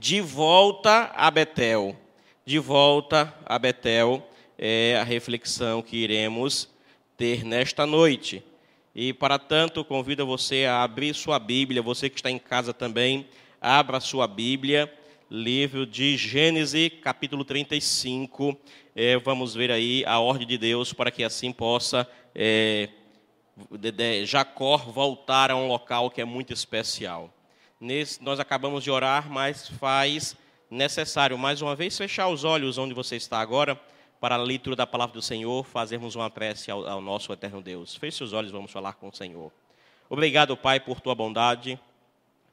De volta a Betel. De volta a Betel é a reflexão que iremos ter nesta noite. E, para tanto, convido você a abrir sua Bíblia. Você que está em casa também, abra sua Bíblia. Livro de Gênesis, capítulo 35. Vamos ver aí a ordem de Deus para que assim possa Jacó voltar a um local que é muito especial. Nós acabamos de orar, mas faz necessário, mais uma vez, fechar os olhos onde você está agora, para a leitura da palavra do Senhor, fazermos uma prece ao nosso eterno Deus. Feche os olhos, vamos falar com o Senhor. Obrigado, Pai, por tua bondade,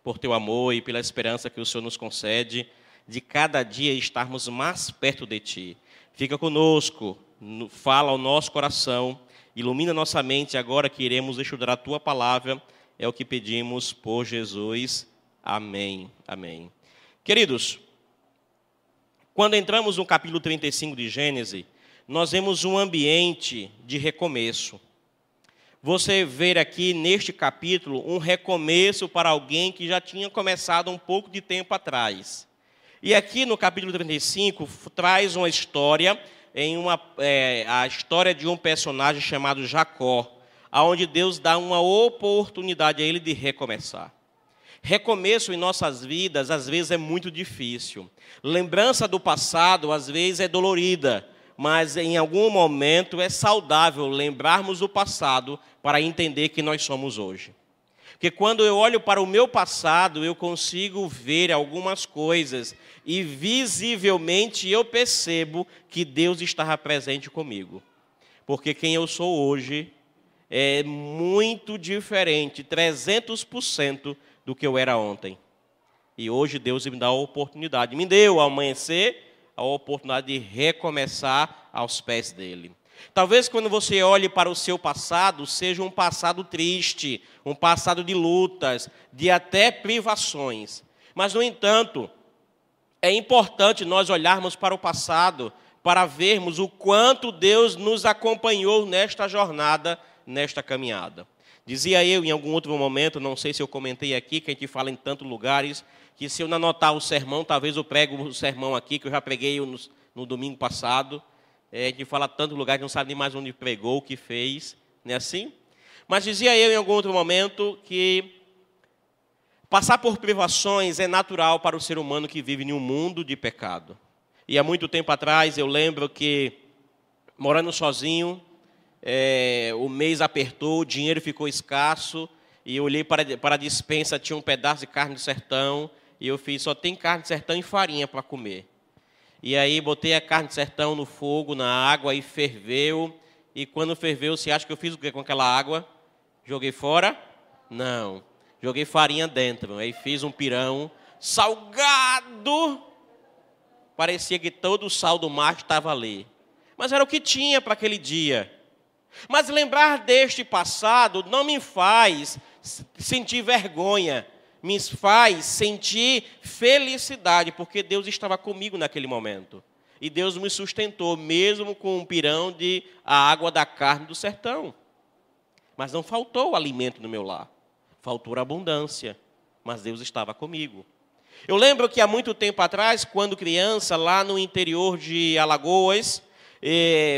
por teu amor e pela esperança que o Senhor nos concede de cada dia estarmos mais perto de ti. Fica conosco, fala ao nosso coração, ilumina nossa mente agora que iremos estudar a tua palavra, é o que pedimos por Jesus. Amém. Amém. Queridos, quando entramos no capítulo 35 de Gênesis, nós vemos um ambiente de recomeço. Você vê aqui neste capítulo um recomeço para alguém que já tinha começado um pouco de tempo atrás. E aqui no capítulo 35 traz uma história, a história de um personagem chamado Jacó, onde Deus dá uma oportunidade a ele de recomeçar. Recomeço em nossas vidas, às vezes, é muito difícil. Lembrança do passado, às vezes, é dolorida, mas em algum momento é saudável lembrarmos o passado para entender quem nós somos hoje. Porque quando eu olho para o meu passado, eu consigo ver algumas coisas e visivelmente eu percebo que Deus estava presente comigo. Porque quem eu sou hoje é muito diferente, 300% do que eu era ontem. E hoje Deus me dá a oportunidade, me deu ao amanhecer a oportunidade de recomeçar aos pés dele. Talvez quando você olhe para o seu passado, seja um passado triste, um passado de lutas, de até privações. Mas, no entanto, é importante nós olharmos para o passado para vermos o quanto Deus nos acompanhou nesta jornada, nesta caminhada. Dizia eu em algum outro momento, não sei se eu comentei aqui, que a gente fala em tantos lugares, que se eu não anotar o sermão, talvez eu prego o sermão aqui, que eu já preguei no domingo passado. A gente fala tantos lugares, não sabe nem mais onde pregou, o que fez, não é assim? Mas dizia eu em algum outro momento que passar por privações é natural para o ser humano que vive em um mundo de pecado. E há muito tempo atrás eu lembro que, morando sozinho, o mês apertou, o dinheiro ficou escasso, e eu olhei para a despensa, tinha um pedaço de carne do sertão, e eu fiz, só tem carne do sertão e farinha para comer. E aí botei a carne de sertão no fogo, na água, e ferveu. E quando ferveu, você acha que eu fiz o quê com aquela água? Joguei fora? Não. Joguei farinha dentro. Aí fiz um pirão salgado. Parecia que todo o sal do mar estava ali. Mas era o que tinha para aquele dia. Mas lembrar deste passado não me faz sentir vergonha. Me faz sentir felicidade, porque Deus estava comigo naquele momento. E Deus me sustentou, mesmo com um pirão de a água da carne do sertão. Mas não faltou alimento no meu lar. Faltou abundância, mas Deus estava comigo. Eu lembro que há muito tempo atrás, quando criança, lá no interior de Alagoas,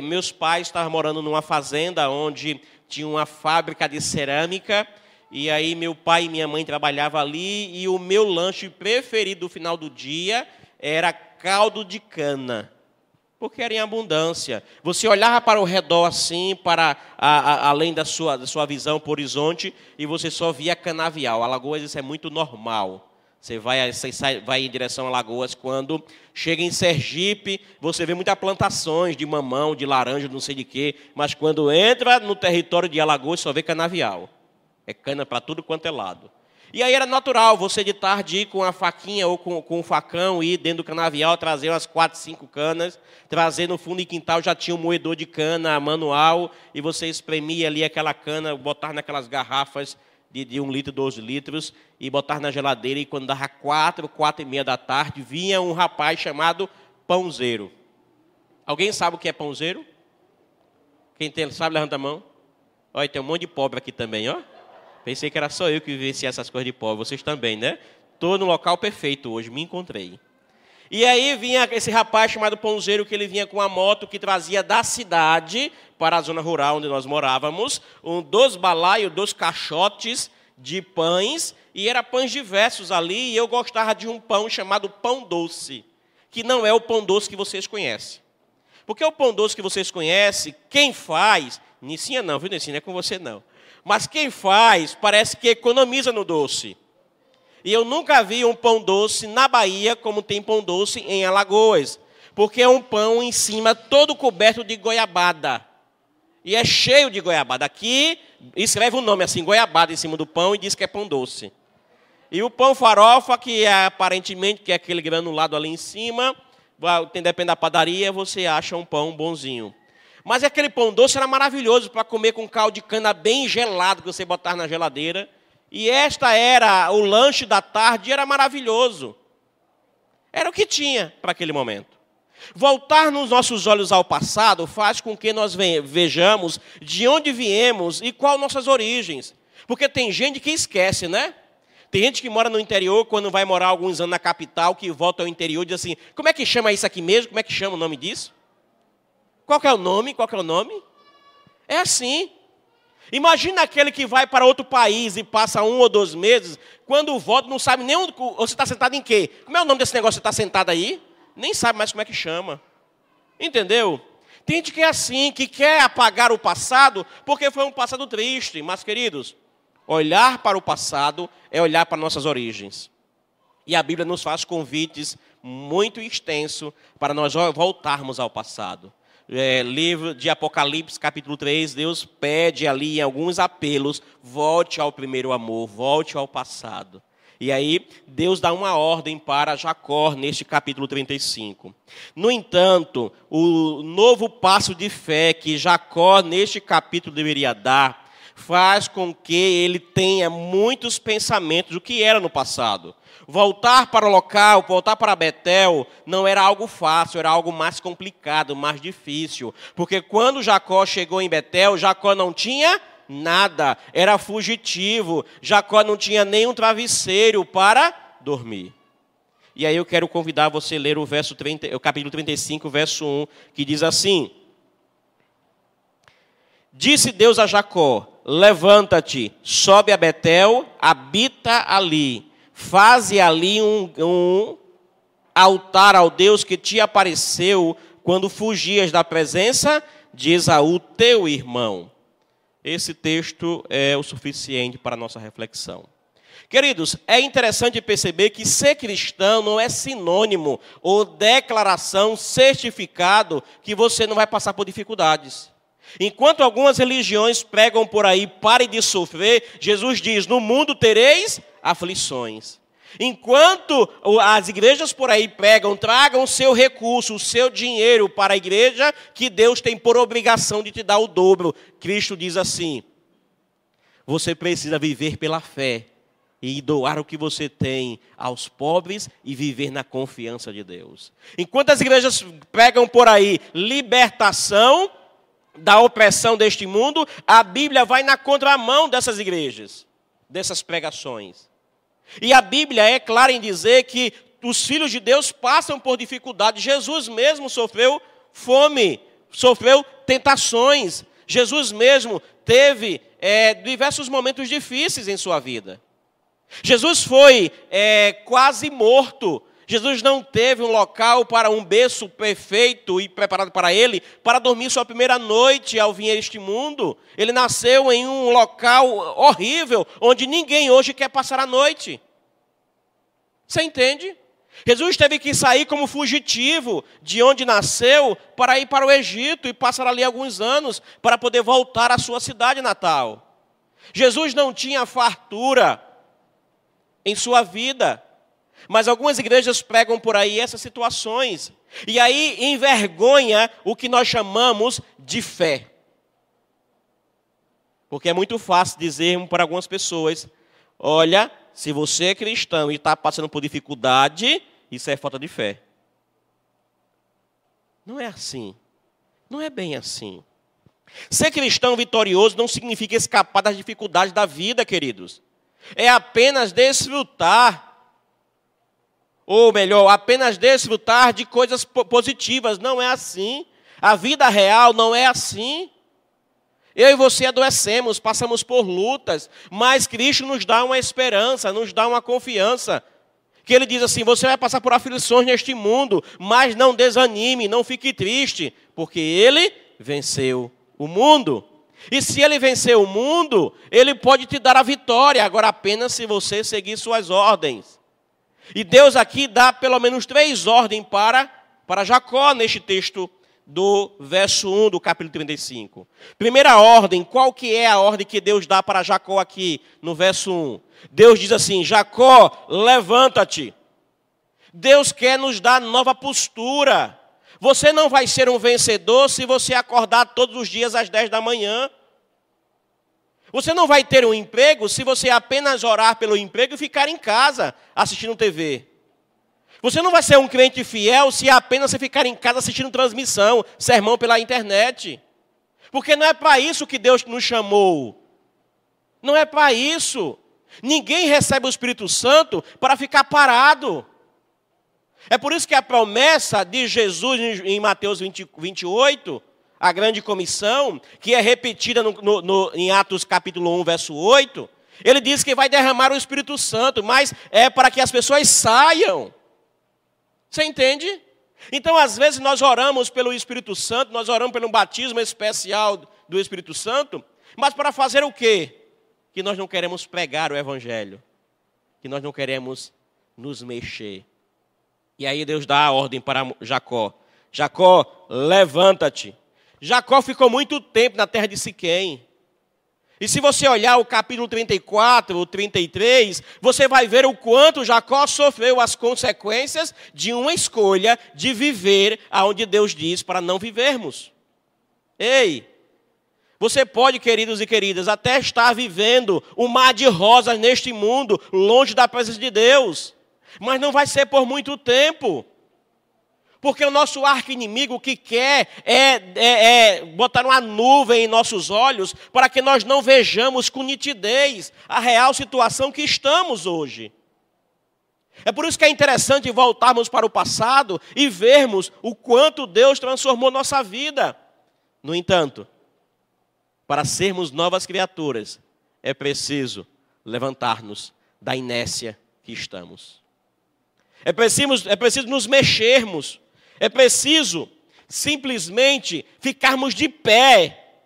meus pais estavam morando numa fazenda onde tinha uma fábrica de cerâmica. E aí meu pai e minha mãe trabalhavam ali e o meu lanche preferido no final do dia era caldo de cana, porque era em abundância. Você olhava para o redor assim, além da sua visão para o horizonte, e você só via canavial. Alagoas, isso é muito normal. Você vai em direção a Alagoas, quando chega em Sergipe, você vê muitas plantações de mamão, de laranja, não sei de quê, mas quando entra no território de Alagoas, só vê canavial. É cana para tudo quanto é lado. E aí era natural você de tarde ir com a faquinha ou com um facão, ir dentro do canavial, trazer umas 4, 5 canas, trazer no fundo de quintal, já tinha um moedor de cana manual, e você espremia ali aquela cana, botar naquelas garrafas de 1 litro, 2 litros, e botar na geladeira, e quando dava 4, 4:30 da tarde, vinha um rapaz chamado pãozeiro. Alguém sabe o que é pãozeiro? Quem sabe, levanta a mão. Olha, tem um monte de pobre aqui também, ó. Pensei que era só eu que vivenciava essas coisas de pobre. Vocês também, né? Estou no local perfeito hoje, me encontrei. E aí vinha esse rapaz chamado Pãozeiro, que ele vinha com uma moto que trazia da cidade para a zona rural onde nós morávamos, 2 balaios, 2 caixotes de pães, e eram pães diversos ali, e eu gostava de um pão chamado pão doce, que não é o pão doce que vocês conhecem. Porque o pão doce que vocês conhecem, quem faz, Nicinha não, viu, Nicinha, não é com você não, mas quem faz parece que economiza no doce. E eu nunca vi um pão doce na Bahia como tem pão doce em Alagoas. Porque é um pão em cima todo coberto de goiabada. E é cheio de goiabada. Aqui escreve o nome assim, goiabada em cima do pão e diz que é pão doce. E o pão farofa, que é aparentemente que é aquele granulado ali em cima, depende da padaria, você acha um pão bonzinho. Mas aquele pão doce era maravilhoso para comer com caldo de cana bem gelado que você botar na geladeira. E esta era o lanche da tarde, era maravilhoso. Era o que tinha para aquele momento. Voltar nos nossos olhos ao passado faz com que nós vejamos de onde viemos e quais nossas origens. Porque tem gente que esquece, né? Tem gente que mora no interior, quando vai morar alguns anos na capital, que volta ao interior e diz assim, como é que chama isso aqui mesmo? Como é que chama o nome disso? Qual que é o nome? Qual que é o nome? É assim. Imagina aquele que vai para outro país e passa 1 ou 2 meses, quando volta não sabe nem onde você está sentado em quê. Como é o nome desse negócio que você está sentado aí? Nem sabe mais como é que chama. Entendeu? Tem gente que é assim, que quer apagar o passado, porque foi um passado triste. Mas, queridos, olhar para o passado é olhar para nossas origens. E a Bíblia nos faz convites muito extensos para nós voltarmos ao passado. Livro de Apocalipse, capítulo 3, Deus pede ali em alguns apelos, volte ao primeiro amor, volte ao passado. E aí, Deus dá uma ordem para Jacó, neste capítulo 35. No entanto, o novo passo de fé que Jacó, neste capítulo, deveria dar, faz com que ele tenha muitos pensamentos do que era no passado. Voltar para o local, voltar para Betel, não era algo fácil, era algo mais complicado, mais difícil. Porque quando Jacó chegou em Betel, Jacó não tinha nada, era fugitivo. Jacó não tinha nem um travesseiro para dormir. E aí eu quero convidar você a ler o capítulo 35, verso 1, que diz assim: Disse Deus a Jacó, levanta-te, sobe a Betel, habita ali. Faze ali um altar ao Deus que te apareceu quando fugias da presença de Esaú, teu irmão. Esse texto é o suficiente para a nossa reflexão. Queridos, é interessante perceber que ser cristão não é sinônimo ou declaração, certificado que você não vai passar por dificuldades. Enquanto algumas religiões pregam por aí, pare de sofrer, Jesus diz, no mundo tereis aflições. Enquanto as igrejas por aí pregam, tragam o seu recurso, o seu dinheiro para a igreja, que Deus tem por obrigação de te dar o dobro. Cristo diz assim, você precisa viver pela fé e doar o que você tem aos pobres e viver na confiança de Deus. Enquanto as igrejas pregam por aí libertação da opressão deste mundo, a Bíblia vai na contramão dessas igrejas, dessas pregações. E a Bíblia é clara em dizer que os filhos de Deus passam por dificuldades. Jesus mesmo sofreu fome, sofreu tentações. Jesus mesmo teve diversos momentos difíceis em sua vida. Jesus foi quase morto. Jesus não teve um local para um berço perfeito e preparado para ele, para dormir sua primeira noite ao vir a este mundo. Ele nasceu em um local horrível, onde ninguém hoje quer passar a noite. Você entende? Jesus teve que sair como fugitivo de onde nasceu para ir para o Egito e passar ali alguns anos para poder voltar à sua cidade natal. Jesus não tinha fartura em sua vida. Mas algumas igrejas pregam por aí essas situações. E aí envergonha o que nós chamamos de fé. Porque é muito fácil dizer para algumas pessoas, olha, se você é cristão e está passando por dificuldade, isso é falta de fé. Não é assim. Não é bem assim. Ser cristão vitorioso não significa escapar das dificuldades da vida, queridos. É apenas desfrutar ou melhor, apenas desfrutar de coisas positivas. Não é assim. A vida real não é assim. Eu e você adoecemos, passamos por lutas, mas Cristo nos dá uma esperança, nos dá uma confiança. Que Ele diz assim, você vai passar por aflições neste mundo, mas não desanime, não fique triste, porque Ele venceu o mundo. E se Ele venceu o mundo, Ele pode te dar a vitória, agora apenas se você seguir suas ordens. E Deus aqui dá pelo menos 3 ordens para Jacó neste texto do verso 1 do capítulo 35. Primeira ordem, qual que é a ordem que Deus dá para Jacó aqui no verso 1? Deus diz assim, Jacó, levanta-te. Deus quer nos dar nova postura. Você não vai ser um vencedor se você acordar todos os dias às 10 da manhã. Você não vai ter um emprego se você apenas orar pelo emprego e ficar em casa assistindo TV. Você não vai ser um crente fiel se apenas você ficar em casa assistindo transmissão, sermão pela internet. Porque não é para isso que Deus nos chamou. Não é para isso. Ninguém recebe o Espírito Santo para ficar parado. É por isso que a promessa de Jesus em Mateus 28, a grande comissão, que é repetida em Atos capítulo 1, verso 8, ele diz que vai derramar o Espírito Santo, mas é para que as pessoas saiam. Você entende? Então, às vezes, nós oramos pelo Espírito Santo, nós oramos pelo batismo especial do Espírito Santo, mas para fazer o quê? Que nós não queremos pregar o Evangelho, que nós não queremos nos mexer. E aí Deus dá a ordem para Jacó. Jacó, levanta-te. Jacó ficou muito tempo na terra de Siquém. E se você olhar o capítulo 34, o 33, você vai ver o quanto Jacó sofreu as consequências de uma escolha de viver aonde Deus diz para não vivermos. Ei, você pode, queridos e queridas, até estar vivendo um mar de rosas neste mundo, longe da presença de Deus, mas não vai ser por muito tempo. Porque o nosso arqui-inimigo o que quer é botar uma nuvem em nossos olhos para que nós não vejamos com nitidez a real situação que estamos hoje. É por isso que é interessante voltarmos para o passado e vermos o quanto Deus transformou nossa vida. No entanto, para sermos novas criaturas, é preciso levantar-nos da inércia que estamos. É preciso nos mexermos. É preciso simplesmente ficarmos de pé,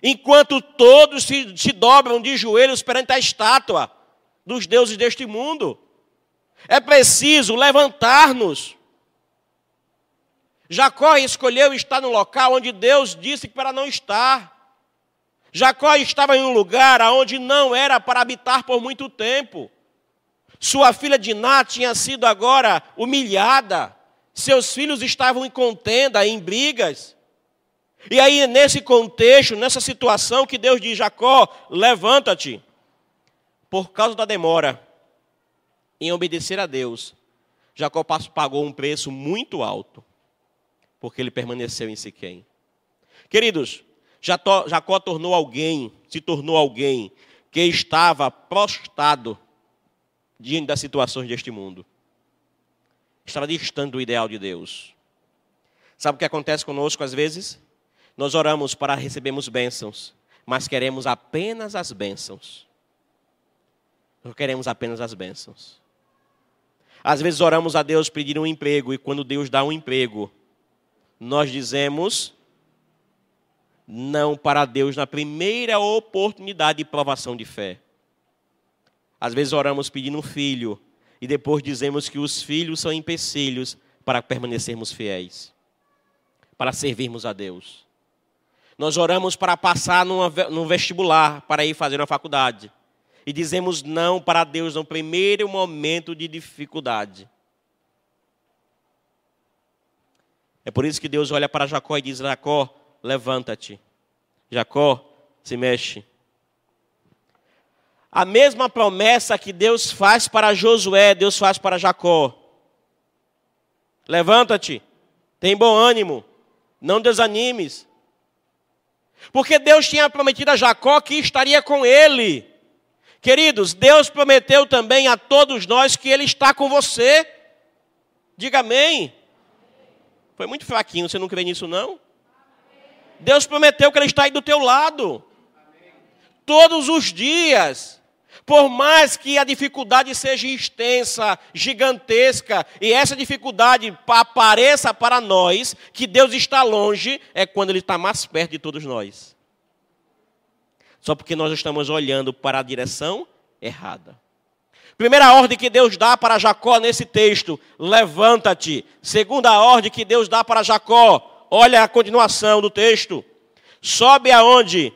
enquanto todos se dobram de joelhos perante a estátua dos deuses deste mundo. É preciso levantar-nos. Jacó escolheu estar no local onde Deus disse que para não estar. Jacó estava em um lugar onde não era para habitar por muito tempo. Sua filha Diná tinha sido agora humilhada. Seus filhos estavam em contenda, em brigas. E aí, nesse contexto, nessa situação, que Deus diz, Jacó, levanta-te. Por causa da demora em obedecer a Deus, Jacó pagou um preço muito alto, porque ele permaneceu em Siquém. Queridos, Jacó se tornou alguém que estava prostrado diante das situações deste mundo. Estava distante do ideal de Deus. Sabe o que acontece conosco às vezes? Nós oramos para recebermos bênçãos, mas queremos apenas as bênçãos. Nós queremos apenas as bênçãos. Às vezes oramos a Deus pedir um emprego, e quando Deus dá um emprego, nós dizemos não para Deus na primeira oportunidade de provação de fé. Às vezes oramos pedindo um filho, e depois dizemos que os filhos são empecilhos para permanecermos fiéis, para servirmos a Deus. Nós oramos para passar no vestibular, para ir fazer uma faculdade. E dizemos não para Deus no primeiro momento de dificuldade. É por isso que Deus olha para Jacó e diz, Jacó, levanta-te. Jacó, se mexe. A mesma promessa que Deus faz para Josué, Deus faz para Jacó. Levanta-te, tem bom ânimo, não desanimes. Porque Deus tinha prometido a Jacó que estaria com ele, Queridos, Deus prometeu também a todos nós que Ele está com você. Diga amém. Foi muito fraquinho, você não crê nisso não? Deus prometeu que Ele está aí do teu lado. Todos os dias. Por mais que a dificuldade seja extensa, gigantesca, e essa dificuldade apareça para nós, que Deus está longe, é quando Ele está mais perto de todos nós. Só porque nós estamos olhando para a direção errada. Primeira ordem que Deus dá para Jacó nesse texto, levanta-te. Segunda ordem que Deus dá para Jacó, olha a continuação do texto. Sobe aonde?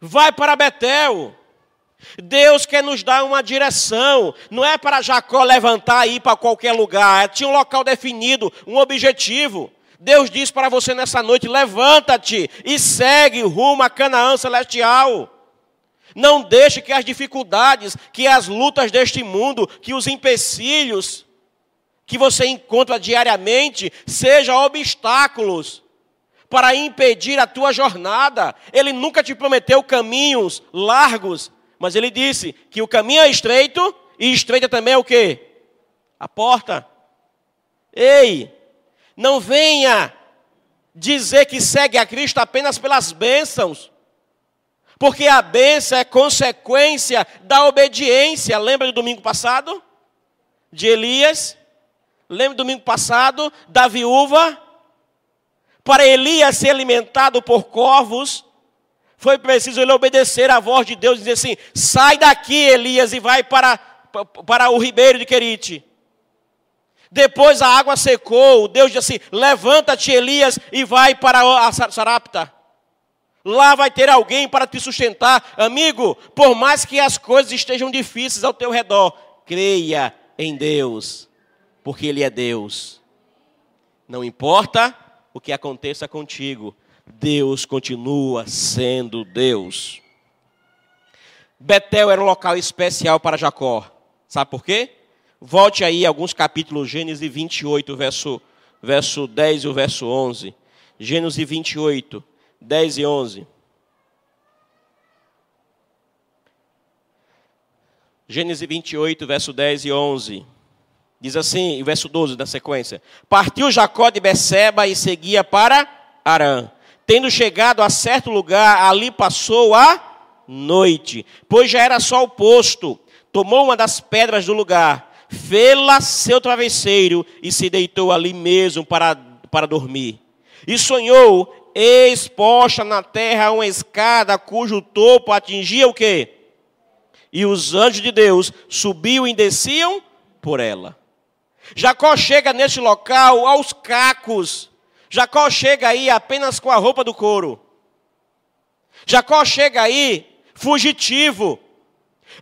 Vai para Betel. Deus quer nos dar uma direção. Não é para Jacó levantar e ir para qualquer lugar. Tinha um local definido, um objetivo. Deus diz para você nessa noite, levanta-te e segue rumo a Canaã celestial. Não deixe que as dificuldades, que as lutas deste mundo, que os empecilhos que você encontra diariamente, sejam obstáculos para impedir a tua jornada. Ele nunca te prometeu caminhos largos, mas Ele disse que o caminho é estreito, e estreita também é o quê? A porta. Ei, não venha dizer que segue a Cristo apenas pelas bênçãos, porque a bênção é consequência da obediência. Lembra do domingo passado? De Elias? Lembra do domingo passado? Da viúva? Para Elias ser alimentado por corvos, foi preciso ele obedecer à voz de Deus e dizer assim, sai daqui, Elias, e vai para o ribeiro de Querite. Depois a água secou, Deus disse assim, levanta-te, Elias, e vai para a Sarapta. Lá vai ter alguém para te sustentar. Amigo, por mais que as coisas estejam difíceis ao teu redor, creia em Deus, porque Ele é Deus. Não importa o que aconteça contigo, Deus continua sendo Deus. Betel era um local especial para Jacó. Sabe por quê? Volte aí alguns capítulos, Gênesis 28, verso 10 e o verso 11. Gênesis 28, 10 e 11. Gênesis 28, verso 10 e 11. Diz assim, verso 12 da sequência. Partiu Jacó de Beceba e seguia para Harã. Tendo chegado a certo lugar, ali passou a noite, pois já era sol posto. Tomou uma das pedras do lugar, fê-la seu travesseiro e se deitou ali mesmo para dormir. E sonhou, eis posta na terra uma escada cujo topo atingia o quê? E os anjos de Deus subiam e desciam por ela. Jacó chega nesse local aos cacos. Jacó chega aí apenas com a roupa do couro. Jacó chega aí fugitivo.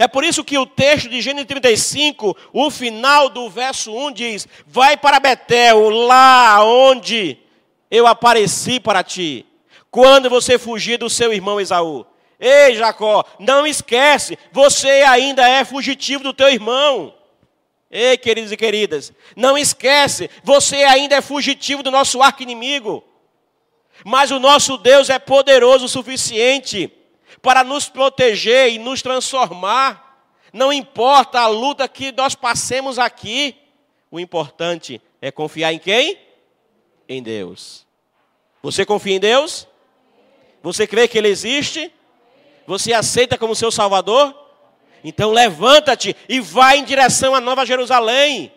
É por isso que o texto de Gênesis 35, o final do verso 1 diz, vai para Betel, lá onde eu apareci para ti, quando você fugir do seu irmão Esaú. Ei, Jacó, não esquece, você ainda é fugitivo do teu irmão. Ei, queridos e queridas, não esquece, você ainda é fugitivo do nosso arqui-inimigo. Mas o nosso Deus é poderoso o suficiente para nos proteger e nos transformar. Não importa a luta que nós passemos aqui, o importante é confiar em quem? Em Deus. Você confia em Deus? Você crê que Ele existe? Você aceita como seu Salvador? Então levanta-te e vai em direção à Nova Jerusalém.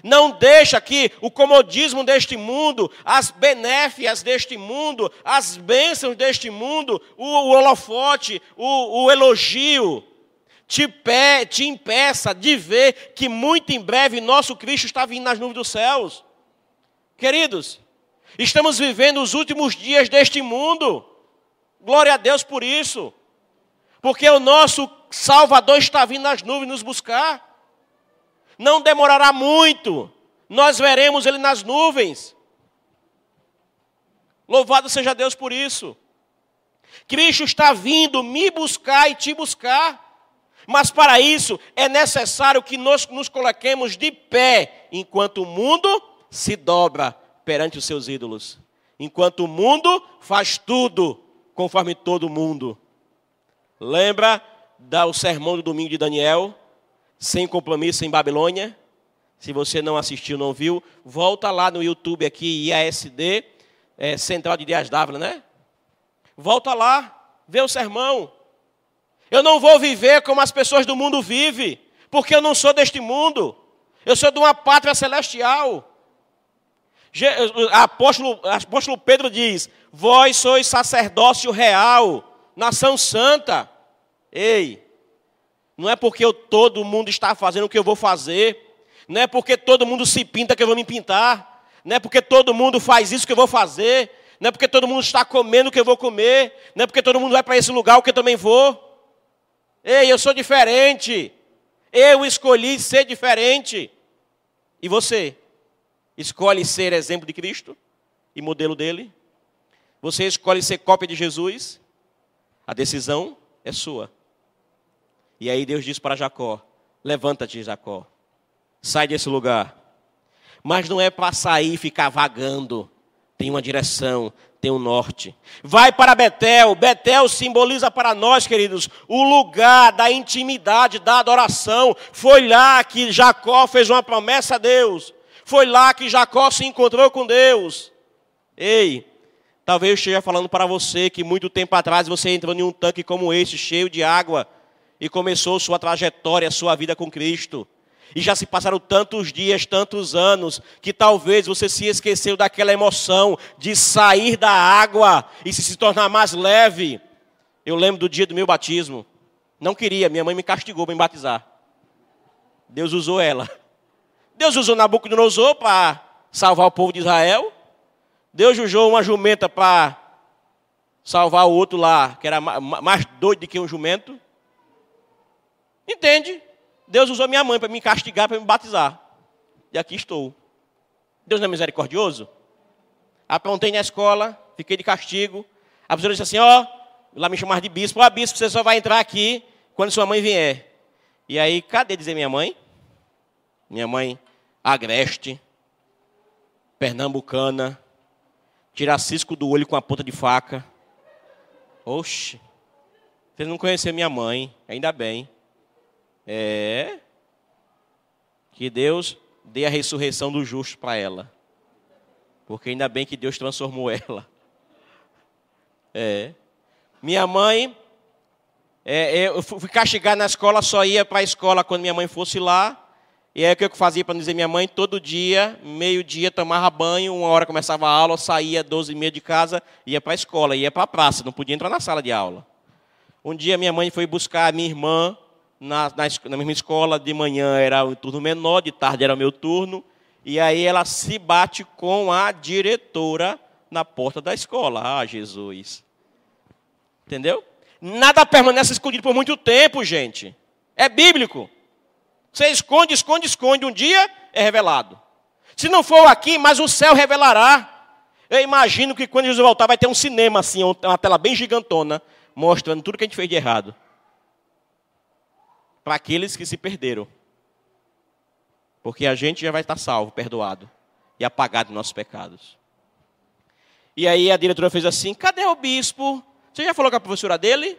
Não deixa que o comodismo deste mundo, as benéfias deste mundo, as bênçãos deste mundo, o holofote, o elogio, te impeça de ver que muito em breve nosso Cristo está vindo nas nuvens dos céus. Queridos, estamos vivendo os últimos dias deste mundo. Glória a Deus por isso. Porque o nosso Salvador está vindo nas nuvens nos buscar. Não demorará muito. Nós veremos Ele nas nuvens. Louvado seja Deus por isso. Cristo está vindo me buscar e te buscar. Mas para isso é necessário que nós nos coloquemos de pé, enquanto o mundo se dobra perante os seus ídolos. Enquanto o mundo faz tudo conforme todo mundo. Lembra dar o sermão do domingo de Daniel, sem compromisso em Babilônia. Se você não assistiu, não viu, volta lá no YouTube aqui, IASD, Central de Dias Dávila, né? Volta lá, vê o sermão. Eu não vou viver como as pessoas do mundo vivem, porque eu não sou deste mundo. Eu sou de uma pátria celestial. Apóstolo Pedro diz, vós sois sacerdócio real, nação santa. Ei, não é porque todo mundo está fazendo o que eu vou fazer, não é porque todo mundo se pinta que eu vou me pintar, não é porque todo mundo faz isso que eu vou fazer, não é porque todo mundo está comendo o que eu vou comer, não é porque todo mundo vai para esse lugar o que eu também vou. Ei, eu sou diferente, eu escolhi ser diferente. E você? Escolhe ser exemplo de Cristo e modelo dele? Você escolhe ser cópia de Jesus? A decisão é sua. E aí Deus diz para Jacó, levanta-te, Jacó, sai desse lugar. Mas não é para sair e ficar vagando. Tem uma direção, tem um norte. Vai para Betel. Betel simboliza para nós, queridos, o lugar da intimidade, da adoração. Foi lá que Jacó fez uma promessa a Deus. Foi lá que Jacó se encontrou com Deus. Ei, talvez eu esteja falando para você que muito tempo atrás você entrou em um tanque como esse, cheio de água, e começou sua trajetória, sua vida com Cristo. E já se passaram tantos dias, tantos anos, que talvez você se esqueceu daquela emoção de sair da água e se tornar mais leve. Eu lembro do dia do meu batismo. Não queria, minha mãe me castigou para me batizar. Deus usou ela. Deus usou Nabucodonosor para salvar o povo de Israel. Deus usou uma jumenta para salvar o outro lá, que era mais doido do que um jumento. Entende? Deus usou minha mãe para me castigar, para me batizar. E aqui estou. Deus não é misericordioso? Aprontei na escola, fiquei de castigo. A professora disse assim, lá me chamava de bispo. Bispo, você só vai entrar aqui quando sua mãe vier. E aí, cadê dizer minha mãe? Minha mãe, agreste, pernambucana, tirar cisco do olho com a ponta de faca. Oxe, vocês não conheceram minha mãe, ainda bem. Que Deus dê a ressurreição do justo para ela. Porque ainda bem que Deus transformou ela. Minha mãe, eu fui castigar na escola, só ia para a escola quando minha mãe fosse lá. E aí o que eu fazia para não dizer minha mãe? Todo dia, meio-dia, tomava banho, 1 hora começava a aula, saía 12h30 de casa, ia para a escola, ia para a praça, não podia entrar na sala de aula. Um dia minha mãe foi buscar a minha irmã, na mesma escola, de manhã era o turno menor, de tarde era o meu turno, e aí ela se bate com a diretora na porta da escola. Jesus. Entendeu? Nada permanece escondido por muito tempo, gente. É bíblico. Você esconde, esconde, esconde, um dia é revelado. Se não for aqui, mas o céu revelará. Eu imagino que quando Jesus voltar vai ter um cinema assim, uma tela bem gigantona, mostrando tudo que a gente fez de errado. Para aqueles que se perderam. Porque a gente já vai estar salvo, perdoado e apagado dos nossos pecados. E aí a diretora fez assim, cadê o bispo? Você já falou com a professora dele?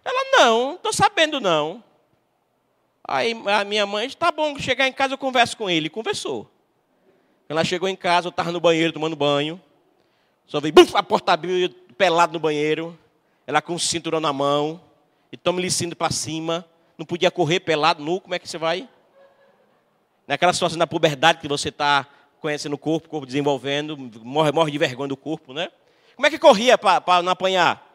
Ela, não estou sabendo não. Aí a minha mãe disse, tá bom, chegar em casa eu converso com ele. E conversou. Ela chegou em casa, eu estava no banheiro tomando banho. Só veio, a porta abriu, pelado no banheiro. Ela com o cinturão na mão. E toma lhe cinto para cima. Não podia correr pelado, nu, como é que você vai? Naquela situação da puberdade que você está conhecendo o corpo desenvolvendo, morre de vergonha do corpo, né? Como é que corria para não apanhar?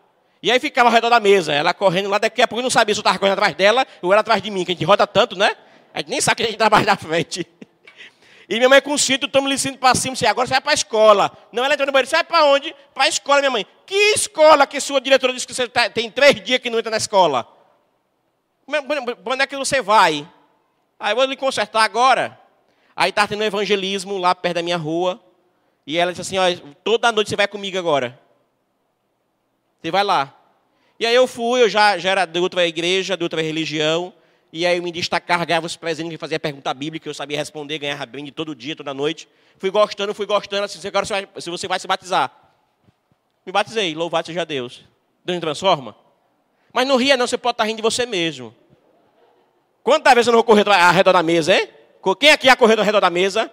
E aí ficava ao redor da mesa, ela correndo lá, daqui a pouco eu não sabia se eu estava correndo atrás dela ou ela atrás de mim, que a gente roda tanto, né? A gente nem sabe que a gente está mais na frente. E minha mãe com o cinto, toma-lhe cinto para cima, disse, agora você vai para a escola. Não, ela entrou no banheiro, você vai para onde? Para a escola, minha mãe. Que escola que sua diretora disse que você tem 3 dias que não entra na escola? Para onde é que você vai? Aí eu vou lhe consertar agora. Aí estava tendo um evangelismo lá perto da minha rua. E ela disse assim, toda noite você vai comigo agora. Você vai lá. E aí eu fui, eu já era de outra igreja, de outra religião. E aí eu me destacava, ganhava os presentes, me fazia pergunta bíblica, eu sabia responder, ganhava brinde todo dia, toda noite. Fui gostando, assim, agora se você vai se batizar. Me batizei, louvado seja Deus. Deus me transforma. Mas não ria não, você pode estar rindo de você mesmo. Quantas vezes eu não vou correr ao redor da mesa, hein? Quem aqui já correu ao redor da mesa?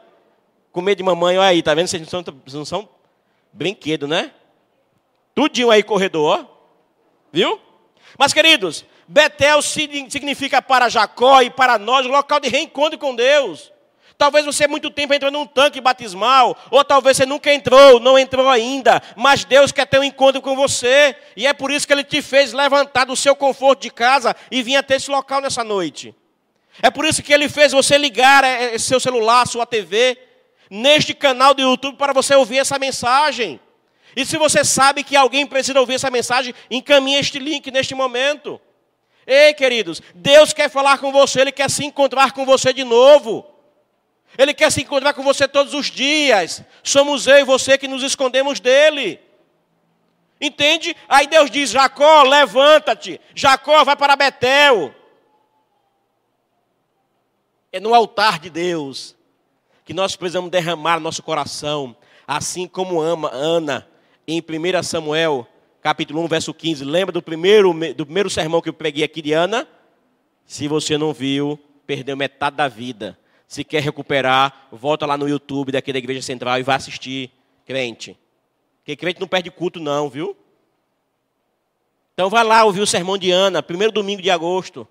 Com medo de mamãe, olha aí, tá vendo? Vocês não são brinquedo, né? Tudinho aí, corredor, ó. Viu? Mas, queridos, Betel significa para Jacó e para nós local de reencontro com Deus. Talvez você há muito tempo entrou num tanque batismal, ou talvez você nunca entrou, não entrou ainda, mas Deus quer ter um encontro com você, e é por isso que Ele te fez levantar do seu conforto de casa e vir até esse local nessa noite. É por isso que Ele fez você ligar seu celular, sua TV, neste canal do YouTube para você ouvir essa mensagem. E se você sabe que alguém precisa ouvir essa mensagem, encaminhe este link neste momento. Ei, queridos, Deus quer falar com você, Ele quer se encontrar com você de novo. Ele quer se encontrar com você todos os dias. Somos eu e você que nos escondemos dele. Entende? Aí Deus diz, Jacó, levanta-te. Jacó, vai para Betel. É no altar de Deus que nós precisamos derramar nosso coração. Assim como ama Ana em 1 Samuel, capítulo 1, verso 15. Lembra do primeiro sermão que eu preguei aqui de Ana? Se você não viu, perdeu metade da vida. Se quer recuperar, volta lá no YouTube daqui da Igreja Central e vai assistir, crente. Porque crente não perde culto não, viu? Então vai lá ouvir o sermão de Ana, primeiro domingo de agosto.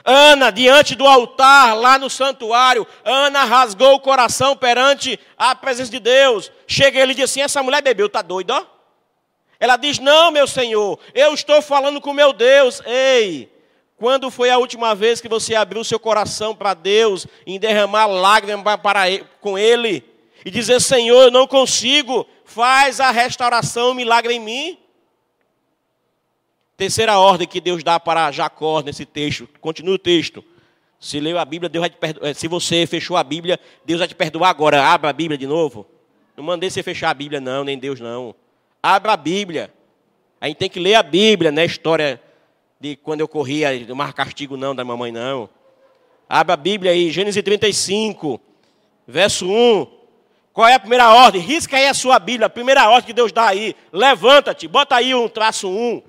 Ana, diante do altar, lá no santuário, Ana rasgou o coração perante a presença de Deus. Chega ele e diz assim, essa mulher bebeu, tá doida, ó? Ela diz, não, meu Senhor, eu estou falando com meu Deus. Ei, quando foi a última vez que você abriu seu coração para Deus, em derramar lágrimas com Ele, e dizer, Senhor, eu não consigo, faz a restauração, um milagre em mim? Terceira ordem que Deus dá para Jacó nesse texto, continua o texto. Se leu a Bíblia, Deus vai te perdoar. Se você fechou a Bíblia, Deus vai te perdoar agora. Abra a Bíblia de novo. Não mandei você fechar a Bíblia não, nem Deus não. Abra a Bíblia. A gente tem que ler a Bíblia, né? História de quando eu corria, não mais castigo não da mamãe não. Abra a Bíblia aí, Gênesis 35, verso 1. Qual é a primeira ordem? Risca aí a sua Bíblia, a primeira ordem que Deus dá aí. Levanta-te, bota aí um traço 1.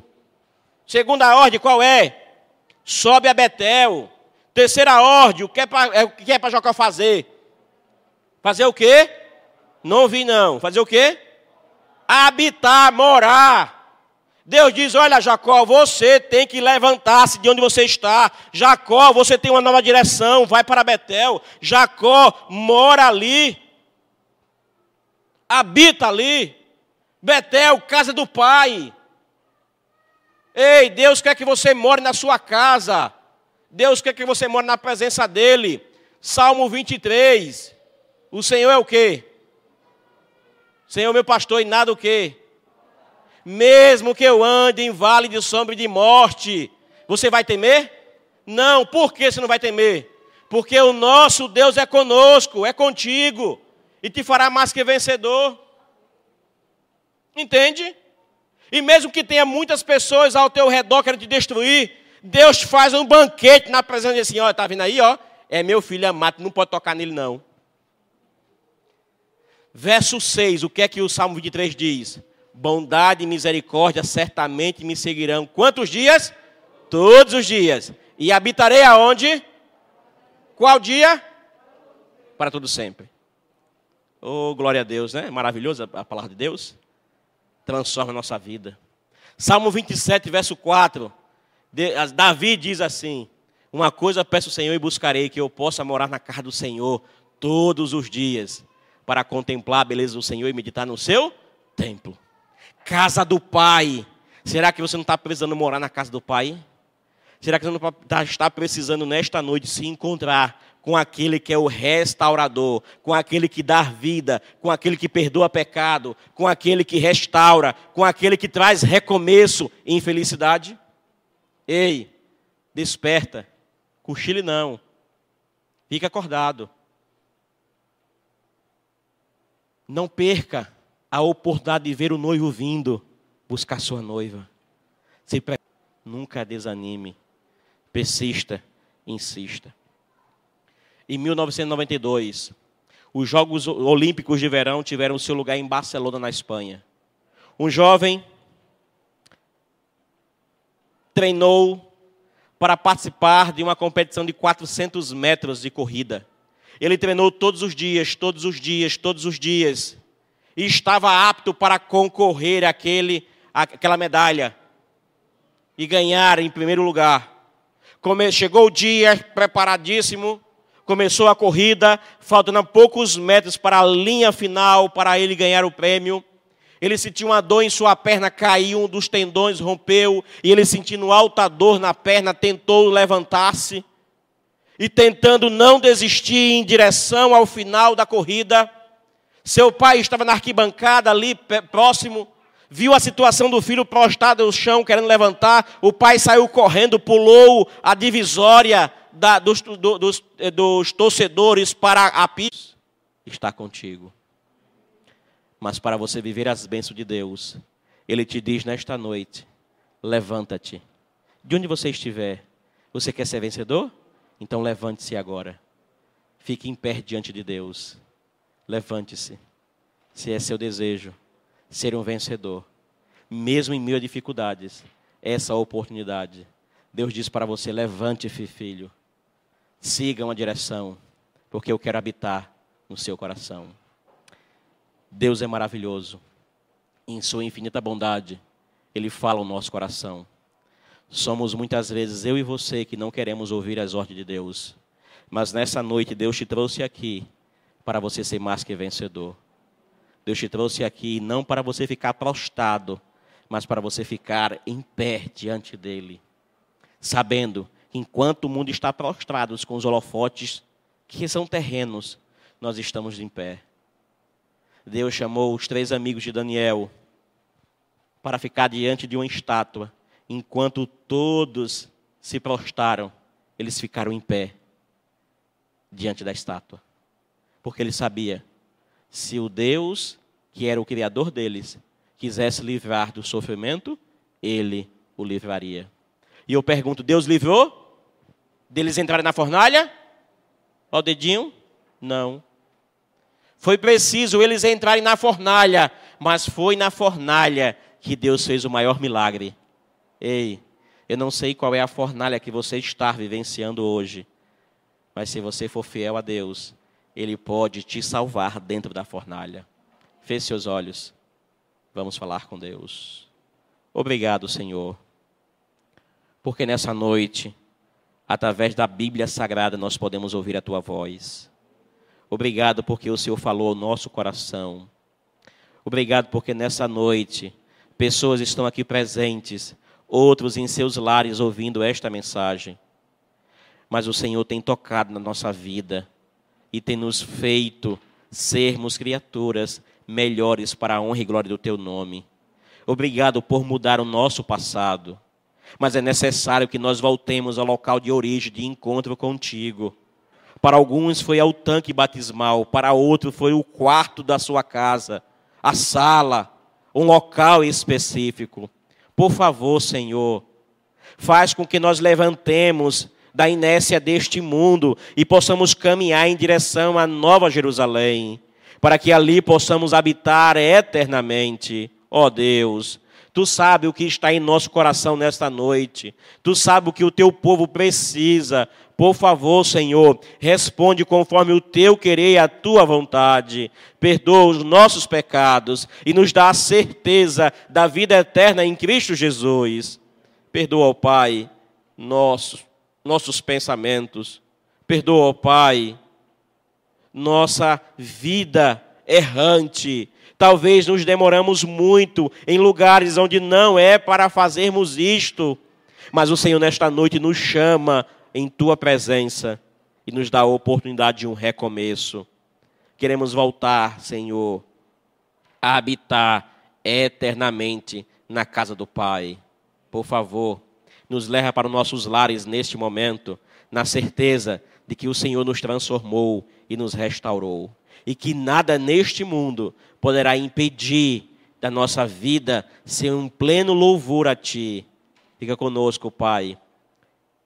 Segunda ordem, qual é? Sobe a Betel. Terceira ordem, o que é para Jacó fazer? Fazer o quê? Não ouvi não. Fazer o quê? Habitar, morar. Deus diz, olha Jacó, você tem que levantar-se de onde você está. Jacó, você tem uma nova direção, vai para Betel. Jacó, mora ali. Habita ali. Betel, casa do Pai. Ei, Deus quer que você more na sua casa. Deus quer que você more na presença dEle. Salmo 23. O Senhor é o quê? Senhor meu pastor e nada o quê? Mesmo que eu ande em vale de sombra e de morte, você vai temer? Não, por que você não vai temer? Porque o nosso Deus é conosco, é contigo, e te fará mais que vencedor. Entende? E mesmo que tenha muitas pessoas ao teu redor querendo te destruir, Deus faz um banquete na presença de assim, ó, tá vendo aí, ó? É meu filho amado, não pode tocar nele não. Verso 6, o que é que o Salmo 23 diz? Bondade e misericórdia certamente me seguirão. Quantos dias? Todos os dias. E habitarei aonde? Qual dia? Para todo sempre. Oh, glória a Deus, né? Maravilhoso a palavra de Deus. Transforma a nossa vida. Salmo 27, verso 4. Davi diz assim, uma coisa peço ao Senhor e buscarei, que eu possa morar na casa do Senhor todos os dias, para contemplar a beleza do Senhor e meditar no seu templo. Casa do Pai. Será que você não está precisando morar na casa do Pai? Será que você não está precisando nesta noite se encontrar com aquele que é o restaurador, com aquele que dá vida, com aquele que perdoa pecado, com aquele que restaura, com aquele que traz recomeço e felicidade? Ei, desperta, cochile não, fica acordado. Não perca a oportunidade de ver o noivo vindo buscar sua noiva. Nunca desanime, persista, insista. Em 1992, os Jogos Olímpicos de Verão tiveram seu lugar em Barcelona, na Espanha. Um jovem treinou para participar de uma competição de 400 metros de corrida. Ele treinou todos os dias, todos os dias, todos os dias. E estava apto para concorrer àquela medalha e ganhar em primeiro lugar. Chegou o dia, preparadíssimo, começou a corrida, faltando poucos metros para a linha final, para ele ganhar o prêmio. Ele sentiu uma dor em sua perna, caiu, um dos tendões rompeu, e ele sentindo alta dor na perna, tentou levantar-se. E tentando não desistir em direção ao final da corrida, seu pai estava na arquibancada ali próximo, viu a situação do filho prostrado no chão, querendo levantar. O pai saiu correndo, pulou a divisória dos torcedores para a pista. Está contigo. Mas para você viver as bênçãos de Deus, Ele te diz nesta noite, levanta-te. De onde você estiver, você quer ser vencedor? Então levante-se agora. Fique em pé diante de Deus. Levante-se. Se é seu desejo ser um vencedor, mesmo em meio a dificuldades, essa oportunidade. Deus diz para você, levante-se, filho. Siga uma direção, porque eu quero habitar no seu coração. Deus é maravilhoso. Em sua infinita bondade, Ele fala ao nosso coração. Somos muitas vezes, eu e você, que não queremos ouvir as ordens de Deus. Mas nessa noite, Deus te trouxe aqui para você ser mais que vencedor. Deus te trouxe aqui não para você ficar prostrado, mas para você ficar em pé diante dEle. Sabendo que enquanto o mundo está prostrado com os holofotes, que são terrenos, nós estamos em pé. Deus chamou os 3 amigos de Daniel para ficar diante de uma estátua. Enquanto todos se prostraram, eles ficaram em pé diante da estátua. Porque ele sabia, se o Deus, que era o Criador deles, quisesse livrar do sofrimento, Ele o livraria. E eu pergunto, Deus livrou deles entrarem na fornalha? Ó o dedinho? Não. Foi preciso eles entrarem na fornalha, mas foi na fornalha que Deus fez o maior milagre. Ei, eu não sei qual é a fornalha que você está vivenciando hoje, mas se você for fiel a Deus, Ele pode te salvar dentro da fornalha. Feche seus olhos, vamos falar com Deus. Obrigado, Senhor, porque nessa noite, através da Bíblia Sagrada, nós podemos ouvir a Tua voz. Obrigado porque o Senhor falou ao nosso coração. Obrigado porque nessa noite, pessoas estão aqui presentes, outros em seus lares ouvindo esta mensagem. Mas o Senhor tem tocado na nossa vida e tem nos feito sermos criaturas melhores para a honra e glória do Teu nome. Obrigado por mudar o nosso passado. Mas é necessário que nós voltemos ao local de origem, de encontro contigo. Para alguns foi ao tanque batismal, para outros foi o quarto da sua casa, a sala, um local específico. Por favor, Senhor, faz com que nós levantemos da inércia deste mundo e possamos caminhar em direção à Nova Jerusalém, para que ali possamos habitar eternamente. Ó Deus, Tu sabes o que está em nosso coração nesta noite. Tu sabes o que o Teu povo precisa. Por favor, Senhor, responde conforme o Teu querer e a Tua vontade. Perdoa os nossos pecados e nos dá a certeza da vida eterna em Cristo Jesus. Perdoa, ó Pai, nossos pensamentos. Perdoa, ó Pai, nossa vida errante. Talvez nos demoramos muito em lugares onde não é para fazermos isto. Mas o Senhor nesta noite nos chama em Tua presença e nos dá a oportunidade de um recomeço. Queremos voltar, Senhor, a habitar eternamente na casa do Pai. Por favor, nos leva para os nossos lares neste momento, na certeza de que o Senhor nos transformou e nos restaurou. E que nada neste mundo poderá impedir da nossa vida ser um pleno louvor a Ti. Fica conosco, Pai.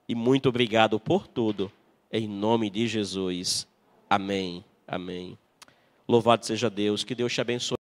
E muito obrigado por tudo. Em nome de Jesus. Amém. Amém. Louvado seja Deus. Que Deus te abençoe.